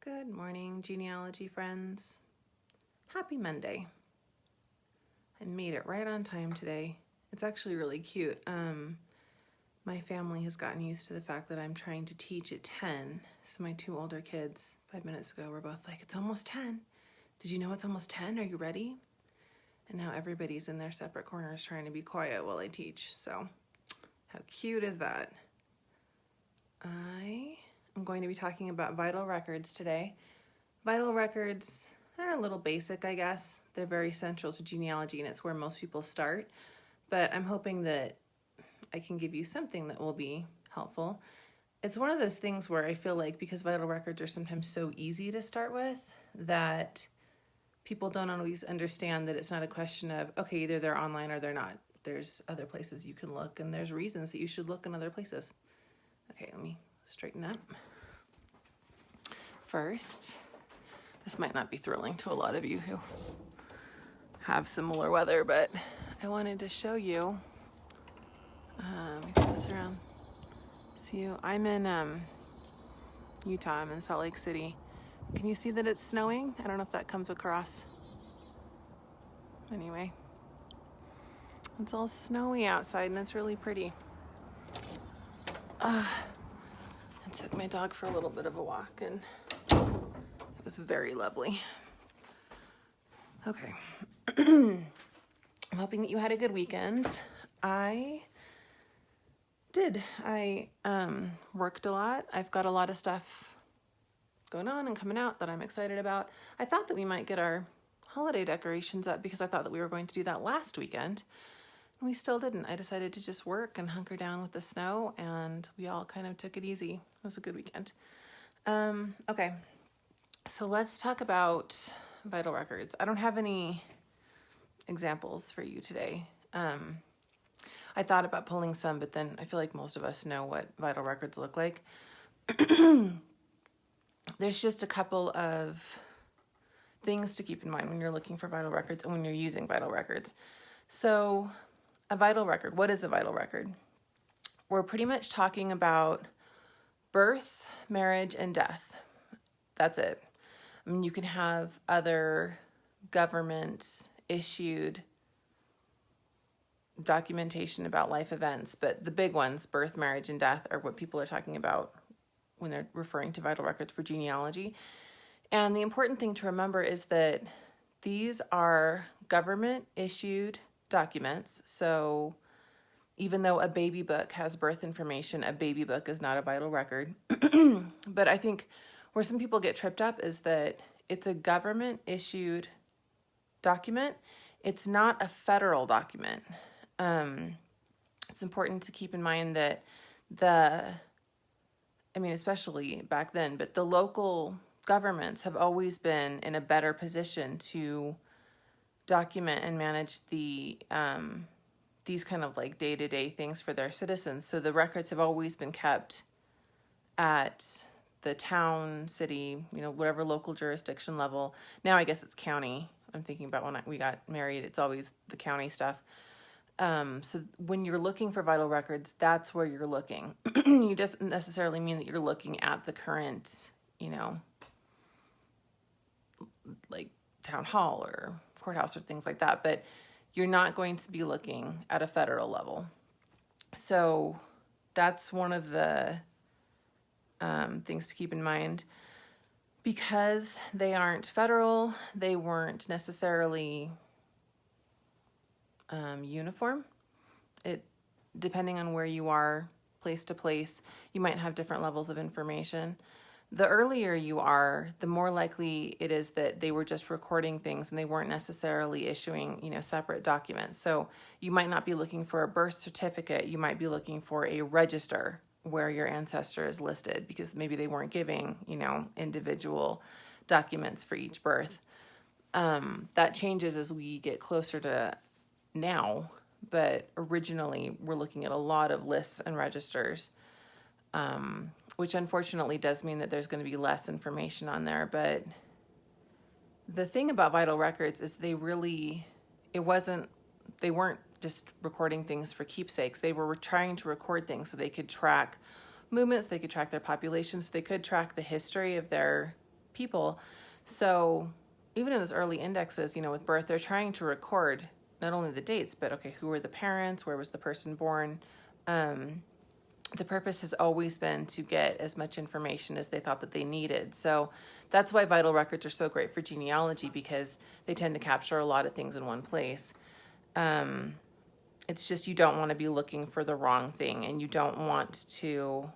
Good morning, genealogy friends. Happy Monday. I made it right on time today. It's actually really cute. My family has gotten used to the fact that I'm trying to teach at 10. So my two older kids, 5 minutes ago, were both like, it's almost 10. Did you know it's almost 10? Are you ready? And now everybody's in their separate corners trying to be quiet while I teach. So how cute is that? I'm going to be talking about vital records today. Vital records are a little basic, I guess. They're very central to genealogy, and it's where most people start. But I'm hoping that I can give you something that will be helpful. It's one of those things where I feel like because vital records are sometimes so easy to start with, that people don't always understand that it's not a question of, okay, either they're online or they're not. There's other places you can look, and there's reasons that you should look in other places. Okay, let me straighten up. First, this might not be thrilling to a lot of you who have similar weather, but I wanted to show you. Let me flip this around. See you. I'm in Utah. I'm in Salt Lake City. Can you see that it's snowing? I don't know if that comes across. Anyway, it's all snowy outside and it's really pretty. I took my dog for a little bit of a walk and it was very lovely. Okay. I'm hoping that you had a good weekend. I did. I worked a lot. I've got a lot of stuff going on and coming out that I'm excited about. I thought that we might get our holiday decorations up because I thought that we were going to do that last weekend. And we still didn't. I decided to just work and hunker down with the snow, and we all kind of took it easy. It was a good weekend. Okay. So let's talk about vital records. I don't have any examples for you today. I thought about pulling some, but then I feel like most of us know what vital records look like. There's just a couple of things to keep in mind when you're looking for vital records and when you're using vital records. So a vital record, what is a vital record? We're pretty much talking about birth, marriage, and death. That's it. I mean, you can have other government issued documentation about life events, but the big ones, birth, marriage, and death, are what people are talking about when they're referring to vital records for genealogy. And the important thing to remember is that these are government issued documents. So even though a baby book has birth information, a baby book is not a vital record. But I think where some people get tripped up is that it's a government issued document. It's not a federal document. It's important to keep in mind that especially back then, but the local governments have always been in a better position to document and manage these kind of like day-to-day things for their citizens. So the records have always been kept at the town, city, whatever local jurisdiction level. Now I guess it's county. I'm thinking about when we got married, it's always the county stuff. So when you're looking for vital records, that's where you're looking. You doesn't necessarily mean that you're looking at the current, like town hall or courthouse or things like that, but you're not going to be looking at a federal level. So that's one of the things to keep in mind. Because they aren't federal, they weren't necessarily uniform. Depending on where you are, place to place, you might have different levels of information. The earlier you are, the more likely it is that they were just recording things and they weren't necessarily issuing, separate documents. So you might not be looking for a birth certificate. You might be looking for a register where your ancestor is listed because maybe they weren't giving, individual documents for each birth. That changes as we get closer to now, but originally we're looking at a lot of lists and registers, which unfortunately does mean that there's going to be less information on there. But the thing about vital records is they weren't just recording things for keepsakes. They were trying to record things so they could track movements, they could track their populations, they could track the history of their people. So even in those early indexes, with birth, they're trying to record not only the dates, but okay, who were the parents, where was the person born. The purpose has always been to get as much information as they thought that they needed. So that's why vital records are so great for genealogy, because they tend to capture a lot of things in one place. It's just you don't want to be looking for the wrong thing, and you don't want to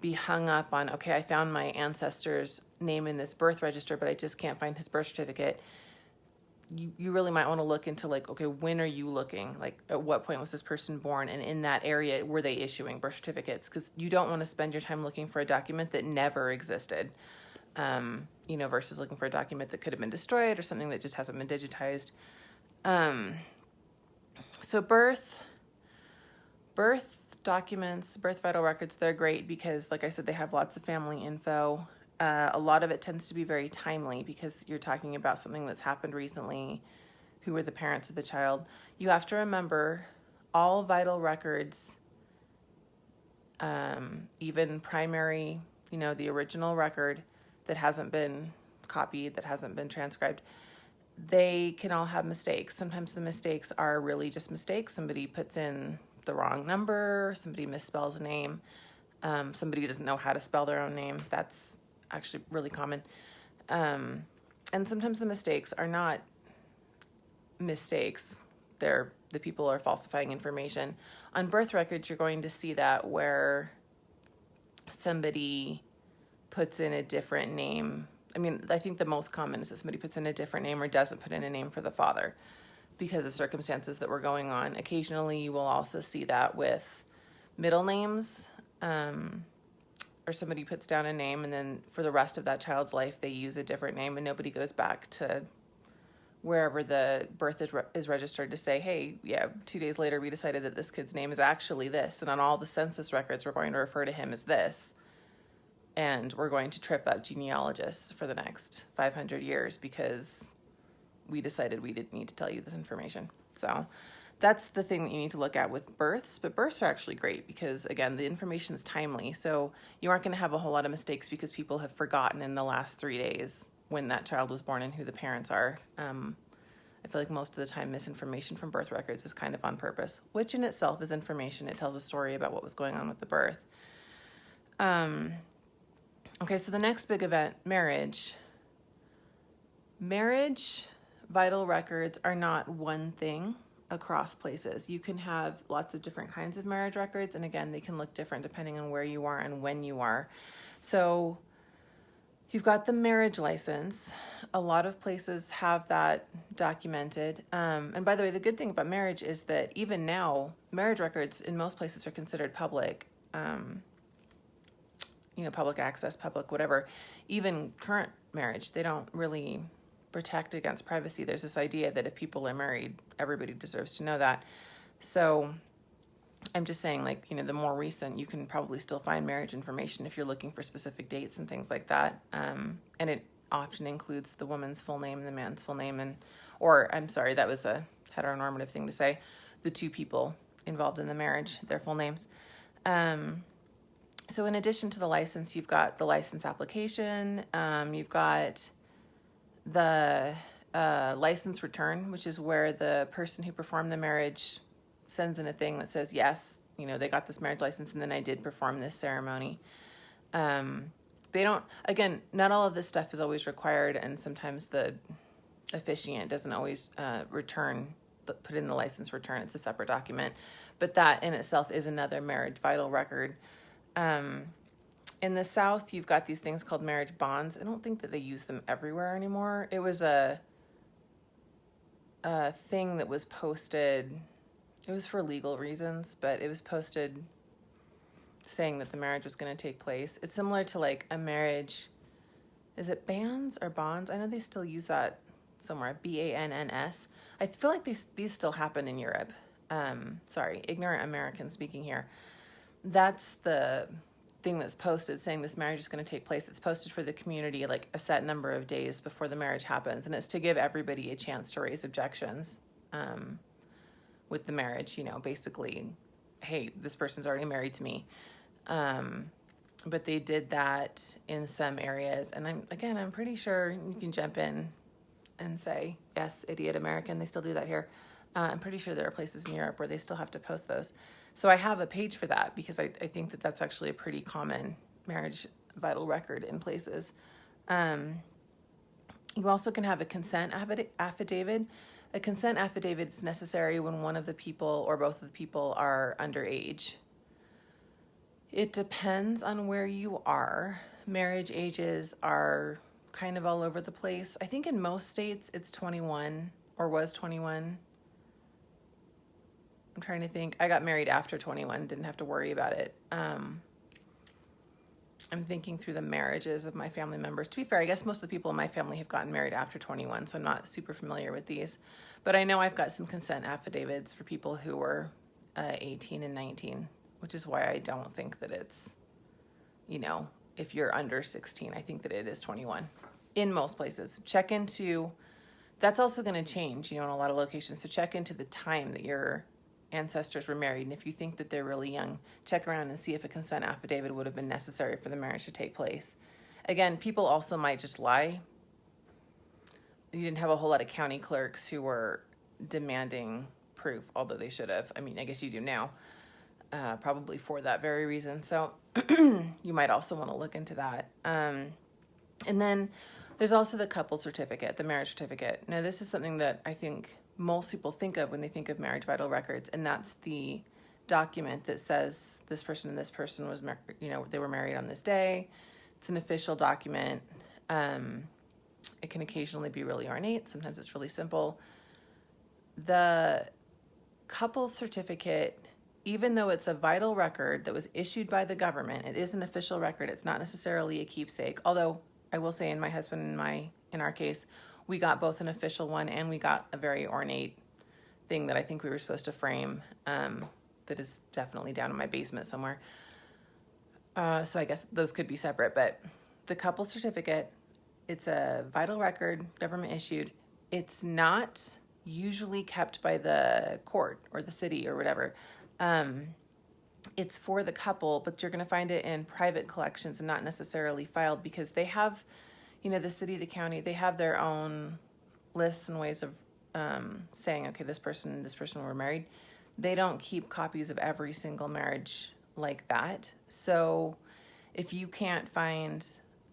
be hung up on, okay, I found my ancestor's name in this birth register, but I just can't find his birth certificate. You really might want to look into like, okay, when are you looking? Like, at what point was this person born? And in that area, were they issuing birth certificates? Because you don't want to spend your time looking for a document that never existed, versus looking for a document that could have been destroyed or something that just hasn't been digitized. So birth documents, birth vital records, they're great because, like I said, they have lots of family info. A lot of it tends to be very timely because you're talking about something that's happened recently. Who were the parents of the child? You have to remember all vital records, even primary, the original record that hasn't been copied, that hasn't been transcribed, they can all have mistakes. Sometimes the mistakes are really just mistakes. Somebody puts in the wrong number, somebody misspells a name, somebody doesn't know how to spell their own name. That's actually really common. And sometimes the mistakes are not mistakes. The people are falsifying information. On birth records, you're going to see that where somebody puts in a different name. I think the most common is that somebody puts in a different name or doesn't put in a name for the father because of circumstances that were going on. Occasionally, you will also see that with middle names, or somebody puts down a name and then for the rest of that child's life, they use a different name and nobody goes back to wherever the birth is registered to say, hey, 2 days later, we decided that this kid's name is actually this. And on all the census records, we're going to refer to him as this. And we're going to trip up genealogists for the next 500 years because we decided we didn't need to tell you this information. So that's the thing that you need to look at with births. But births are actually great because, again, the information is timely. So you aren't going to have a whole lot of mistakes because people have forgotten in the last 3 days when that child was born and who the parents are. I feel like most of the time misinformation from birth records is kind of on purpose, which in itself is information. It tells a story about what was going on with the birth. Okay, so the next big event, marriage. Marriage vital records are not one thing across places. You can have lots of different kinds of marriage records, and again, they can look different depending on where you are and when you are. So you've got the marriage license. A lot of places have that documented. And by the way, the good thing about marriage is that even now, marriage records in most places are considered public. Public access, public whatever. Even current marriage, they don't really protect against privacy. There's this idea that if people are married, everybody deserves to know that. So I'm just saying, the more recent, you can probably still find marriage information if you're looking for specific dates and things like that. And it often includes the woman's full name and the man's full name, that was a heteronormative thing to say, the two people involved in the marriage, their full names. So in addition to the license, you've got the license application, you've got the license return, which is where the person who performed the marriage sends in a thing that says, yes, they got this marriage license and then I did perform this ceremony. Not all of this stuff is always required, and sometimes the officiant doesn't always put in the license return. It's a separate document. But that in itself is another marriage vital record. In the South, you've got these things called marriage bonds. I don't think that they use them everywhere anymore. It was a thing that was posted. It was for legal reasons, but it was posted saying that the marriage was going to take place. It's similar to like a marriage. Is it bands or bonds? I know they still use that somewhere. BANNS. I feel like these still happen in Europe. Sorry, ignorant American speaking here. That's the thing that's posted saying this marriage is going to take place. It's posted for the community like a set number of days before the marriage happens, and it's to give everybody a chance to raise objections with the marriage. Basically, hey, this person's already married to me. but they did that in some areas. And I'm pretty sure you can jump in and say, yes, idiot American, they still do that here. I'm pretty sure there are places in Europe where they still have to post those. So I have a page for that because I think that that's actually a pretty common marriage vital record in places. You also can have a consent affidavit. A consent affidavit is necessary when one of the people or both of the people are underage. It depends on where you are. Marriage ages are kind of all over the place. I think in most states it's 21 or was 21. I'm trying to think. I got married after 21, didn't have to worry about it. I'm thinking through the marriages of my family members. To be fair, I guess most of the people in my family have gotten married after 21, so I'm not super familiar with these. But I know I've got some consent affidavits for people who were 18 and 19, which is why I don't think that it's, if you're under 16, I think that it is 21 in most places. Check into, that's also going to change, in a lot of locations. So check into the time that your ancestors were married. And if you think that they're really young, check around and see if a consent affidavit would have been necessary for the marriage to take place. Again, people also might just lie. You didn't have a whole lot of county clerks who were demanding proof, although they should have. I mean, I guess you do now, probably for that very reason. So you might also want to look into that. And then there's also the couple certificate, the marriage certificate. Now, this is something that I think most people think of when they think of marriage vital records, and that's the document that says this person and this person was they were married on this day. It's an official document. It can occasionally be really ornate. Sometimes it's really simple. The couple certificate, even though it's a vital record that was issued by the government, it is an official record. It's not necessarily a keepsake. Although I will say in my husband and in our case, we got both an official one and we got a very ornate thing that I think we were supposed to frame that is definitely down in my basement somewhere. So I guess those could be separate, but the couple certificate, it's a vital record, government issued. It's not usually kept by the court or the city or whatever. It's for the couple, but you're going to find it in private collections and not necessarily filed because they have, the city, the county, they have their own lists and ways of saying, okay, this person and this person were married. They don't keep copies of every single marriage like that. So if you can't find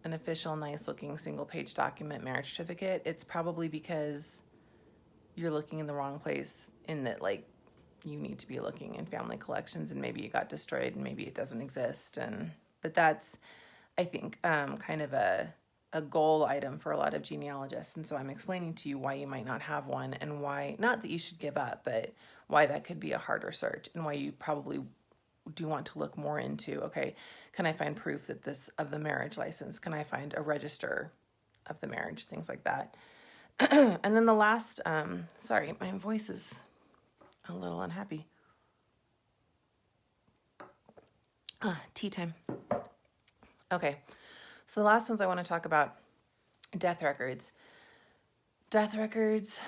an official, nice-looking single-page document marriage certificate, it's probably because you're looking in the wrong place in that, you need to be looking in family collections and maybe it got destroyed and maybe it doesn't exist. But that's, I think, kind of a goal item for a lot of genealogists. And so I'm explaining to you why you might not have one and why, not that you should give up, but why that could be a harder search and why you probably do want to look more into, okay, can I find proof that of the marriage license? Can I find a register of the marriage? Things like that. And then the last, sorry, my voice is a little unhappy. Tea time. Okay. So the last ones I want to talk about, death records. Death records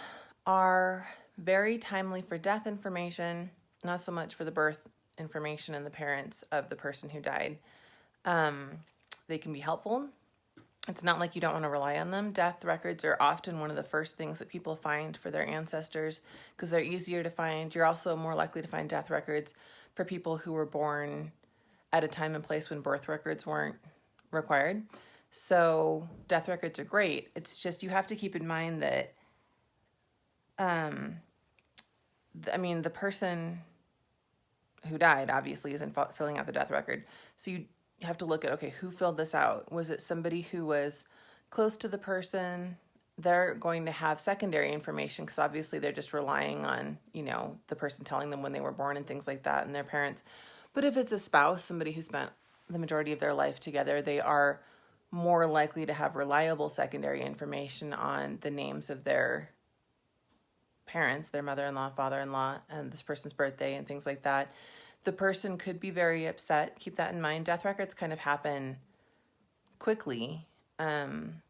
are very timely for death information, not so much for the birth information and the parents of the person who died. They can be helpful. It's not like you don't want to rely on them. Death records are often one of the first things that people find for their ancestors because they're easier to find. You're also more likely to find death records for people who were born at a time and place when birth records weren't required. So death records are great. It's just you have to keep in mind that, the person who died obviously isn't filling out the death record. So you have to look at, okay, who filled this out? Was it somebody who was close to the person? They're going to have secondary information because obviously they're just relying on, the person telling them when they were born and things like that and their parents. But if it's a spouse, somebody who spent the majority of their life together, they are more likely to have reliable secondary information on the names of their parents, their mother-in-law, father-in-law, and this person's birthday and things like that. The person could be very upset. Keep that in mind. Death records kind of happen quickly, and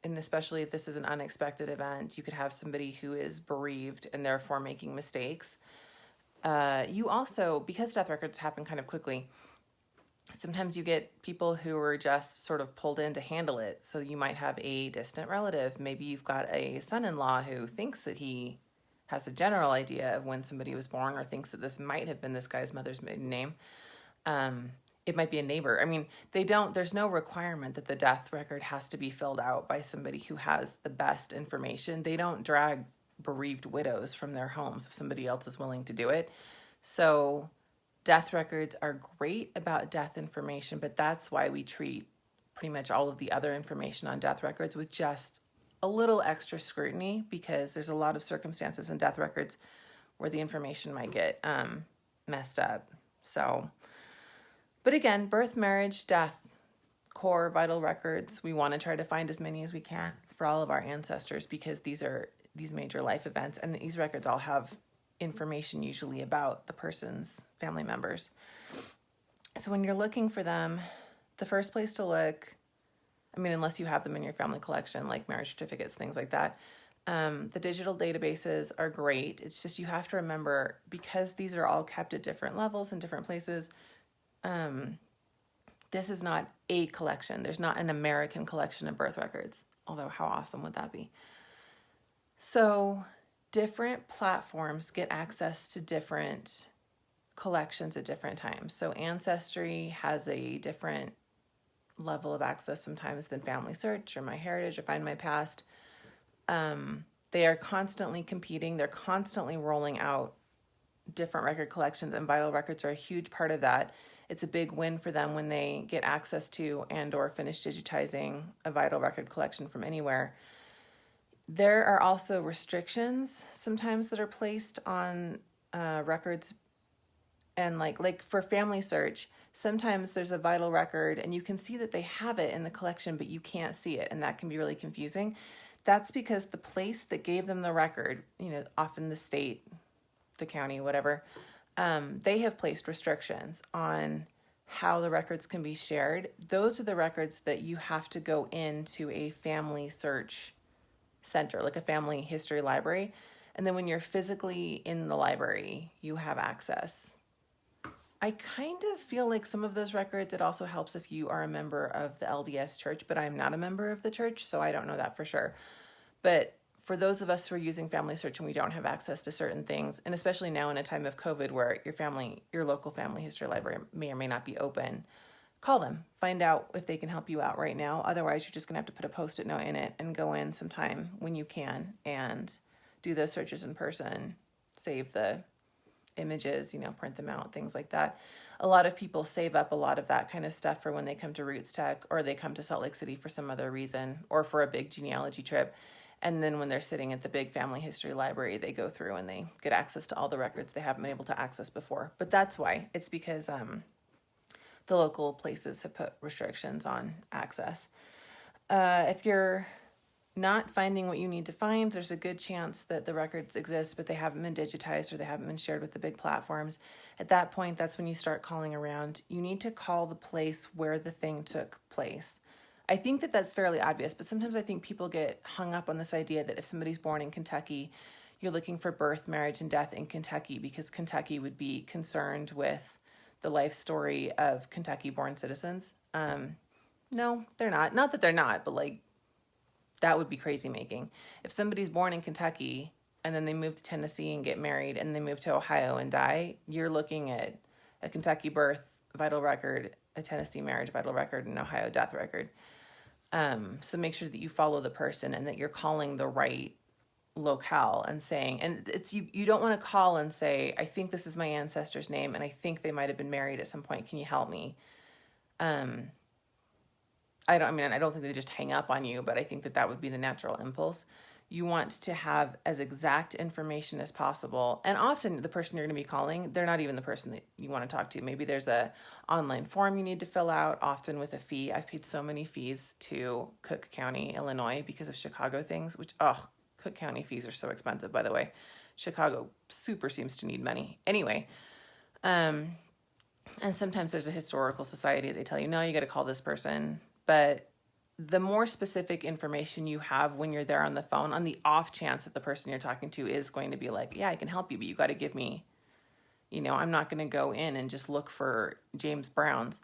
especially if this is an unexpected event, you could have somebody who is bereaved and therefore making mistakes. You also, because death records happen kind of quickly, Sometimes you get people who are just sort of pulled in to handle it. So you might have a distant relative. Maybe you've got a son-in-law who thinks that he has a general idea of when somebody was born, or thinks that this might have been this guy's mother's maiden name. It might be a neighbor. I mean, there's no requirement that the death record has to be filled out by somebody who has the best information. They don't drag bereaved widows from their homes if somebody else is willing to do it. So death records are great about death information, but that's why we treat pretty much all of the other information on death records with just a little extra scrutiny, because there's a lot of circumstances in death records where the information might get messed up. So, but again, birth, marriage, death, core vital records, we want to try to find as many as we can for all of our ancestors, because these are these major life events, and these records all have information usually about the person's family members. So when you're looking for them, the first place to look, I mean, unless you have them in your family collection, like marriage certificates, things like that, the digital databases are great. It's just you have to remember, because these are all kept at different levels in different places, this is not a collection. There's not an American collection of birth records, although how awesome would that be? So different platforms get access to different collections at different times. So Ancestry has a different level of access sometimes than Family Search or MyHeritage or Find My Past. They are constantly competing. They're constantly rolling out different record collections, and vital records are a huge part of that. It's a big win for them when they get access to and or finish digitizing a vital record collection from anywhere. There are also restrictions sometimes that are placed on records, and like for Family Search, sometimes there's a vital record and you can see that they have it in the collection, but you can't see it, and that can be really confusing. That's because the place that gave them the record, often the state, the county, whatever, they have placed restrictions on how the records can be shared. Those are the records that you have to go into a Family Search center, like a family history library. And then when you're physically in the library, you have access. I kind of feel like some of those records, it also helps if you are a member of the LDS church, but I'm not a member of the church, so I don't know that for sure. But for those of us who are using Family Search and we don't have access to certain things, and especially now in a time of COVID where your local family history library may or may not be open, call them. Find out if they can help you out right now. Otherwise, you're just going to have to put a Post-it note in it and go in sometime when you can and do those searches in person, save the images, print them out, things like that. A lot of people save up a lot of that kind of stuff for when they come to Roots Tech, or they come to Salt Lake City for some other reason, or for a big genealogy trip. And then when they're sitting at the big family history library, they go through and they get access to all the records they haven't been able to access before. But that's why. It's because the local places have put restrictions on access. If you're not finding what you need to find, there's a good chance that the records exist, but they haven't been digitized or they haven't been shared with the big platforms. At that point, that's when you start calling around. You need to call the place where the thing took place. I think that that's fairly obvious, but sometimes I think people get hung up on this idea that if somebody's born in Kentucky, you're looking for birth, marriage, and death in Kentucky because Kentucky would be concerned with the life story of Kentucky-born citizens. No, they're not. Not that they're not, but that would be crazy making. If somebody's born in Kentucky and then they move to Tennessee and get married and they move to Ohio and die, you're looking at a Kentucky birth vital record, a Tennessee marriage vital record, and an Ohio death record. So make sure that you follow the person and that you're calling the right locale and saying, and it's you don't want to call and say, I think this is my ancestor's name and I think they might have been married at some point. Can you help me? I don't think they just hang up on you, but I think that would be the natural impulse. You want to have as exact information as possible. And often the person you're going to be calling, they're not even the person that you want to talk to. Maybe there's a online form you need to fill out, often with a fee. I've paid so many fees to Cook County, Illinois, because of Chicago things, Cook County fees are so expensive, by the way. Chicago super seems to need money. Anyway, and sometimes there's a historical society. They tell you, no, you got to call this person. But the more specific information you have when you're there on the phone, on the off chance that the person you're talking to is going to be like, yeah, I can help you, but you got to give me, I'm not going to go in and just look for James Brown's.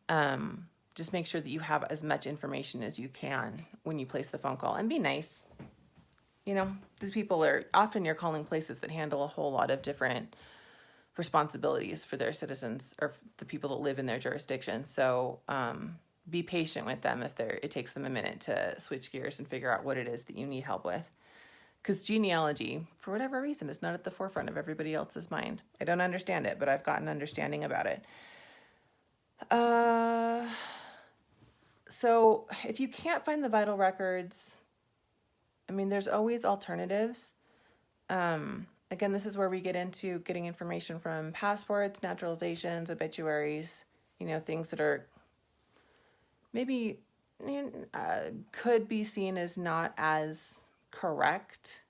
Just make sure that you have as much information as you can when you place the phone call, and be nice. These people are often, you're calling places that handle a whole lot of different responsibilities for their citizens or the people that live in their jurisdiction. So be patient with them if it takes them a minute to switch gears and figure out what it is that you need help with. Because genealogy, for whatever reason, is not at the forefront of everybody else's mind. I don't understand it, but I've got an understanding about it. So if you can't find the vital records, there's always alternatives. Again, this is where we get into getting information from passports, naturalizations, obituaries, things that are maybe could be seen as not as correct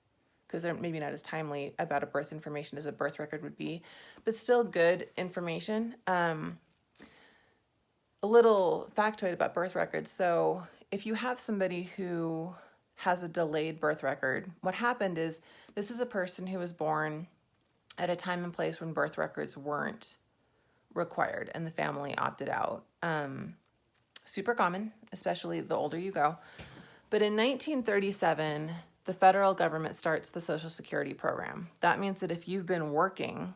because they're maybe not as timely about a birth information as a birth record would be, but still good information. A little factoid about birth records. So if you have somebody who has a delayed birth record, what happened is this is a person who was born at a time and place when birth records weren't required and the family opted out. Super common, especially the older you go. But in 1937, the federal government starts the Social Security program. That means that if you've been working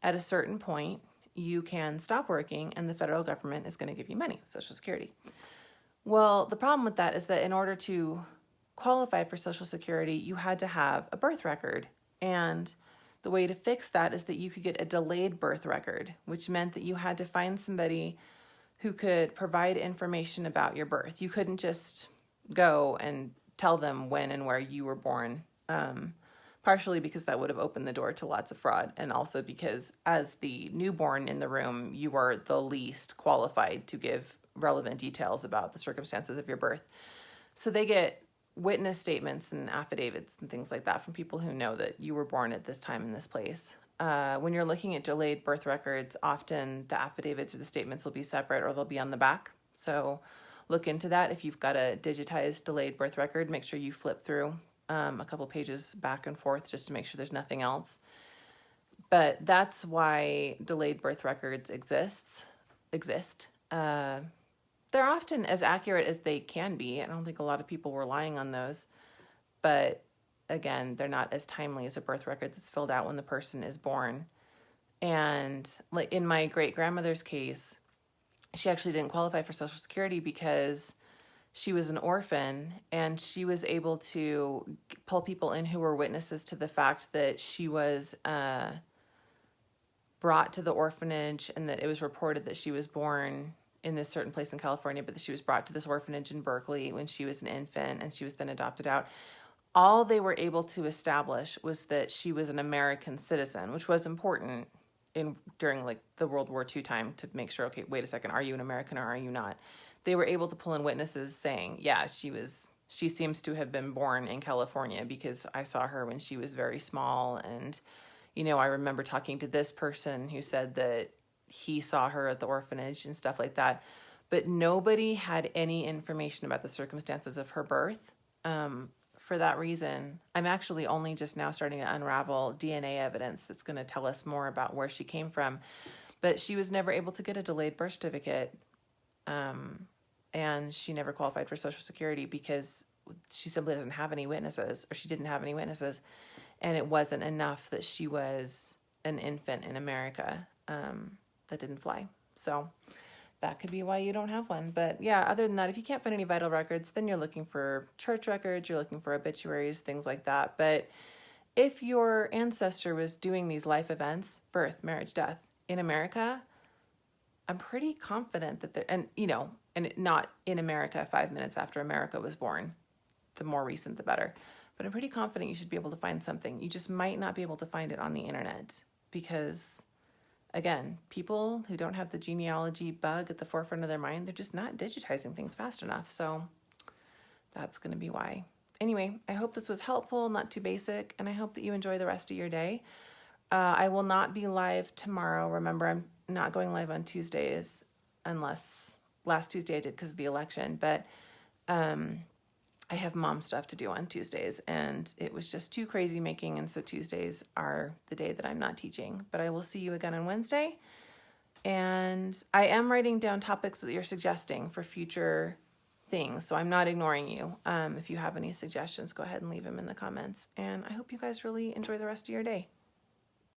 at a certain point, you can stop working and the federal government is going to give you money, Social Security. Well, the problem with that is that in order to qualify for Social Security, you had to have a birth record. And the way to fix that is that you could get a delayed birth record, which meant that you had to find somebody who could provide information about your birth. You couldn't just go and tell them when and where you were born, partially because that would have opened the door to lots of fraud, and also because as the newborn in the room, you are the least qualified to give relevant details about the circumstances of your birth. So they get witness statements and affidavits and things like that from people who know that you were born at this time in this place. When you're looking at delayed birth records, often the affidavits or the statements will be separate or they'll be on the back. So look into that. If you've got a digitized delayed birth record, make sure you flip through a couple pages back and forth just to make sure there's nothing else. But that's why delayed birth records exist. They're often as accurate as they can be. I don't think a lot of people were relying on those. But again, they're not as timely as a birth record that's filled out when the person is born. And like in my great-grandmother's case, she actually didn't qualify for Social Security because she was an orphan, and she was able to pull people in who were witnesses to the fact that she was brought to the orphanage and that it was reported that she was born in this certain place in California, but that she was brought to this orphanage in Berkeley when she was an infant and she was then adopted out. All they were able to establish was that she was an American citizen, which was important during like the World War II time to make sure, okay, wait a second, are you an American or are you not? They were able to pull in witnesses saying, yeah, she seems to have been born in California because I saw her when she was very small. And, I remember talking to this person who said that he saw her at the orphanage and stuff like that. But nobody had any information about the circumstances of her birth. For that reason, I'm actually only just now starting to unravel DNA evidence that's going to tell us more about where she came from. But she was never able to get a delayed birth certificate. And she never qualified for Social Security because she simply doesn't have any witnesses, or she didn't have any witnesses. And it wasn't enough that she was an infant in America that didn't fly. So that could be why you don't have one. But yeah, other than that, if you can't find any vital records, then you're looking for church records, you're looking for obituaries, things like that. But if your ancestor was doing these life events, birth, marriage, death, in America, I'm pretty confident that and not in America 5 minutes after America was born, the more recent, the better. But I'm pretty confident you should be able to find something. You just might not be able to find it on the internet because, again, people who don't have the genealogy bug at the forefront of their mind, they're just not digitizing things fast enough. So that's going to be why. Anyway, I hope this was helpful, not too basic, and I hope that you enjoy the rest of your day. I will not be live tomorrow. Remember, I'm not going live on Tuesdays unless last Tuesday I did because of the election, but I have mom stuff to do on Tuesdays, and it was just too crazy making, and so Tuesdays are the day that I'm not teaching. But I will see you again on Wednesday. And I am writing down topics that you're suggesting for future things, so I'm not ignoring you. If you have any suggestions, go ahead and leave them in the comments. And I hope you guys really enjoy the rest of your day.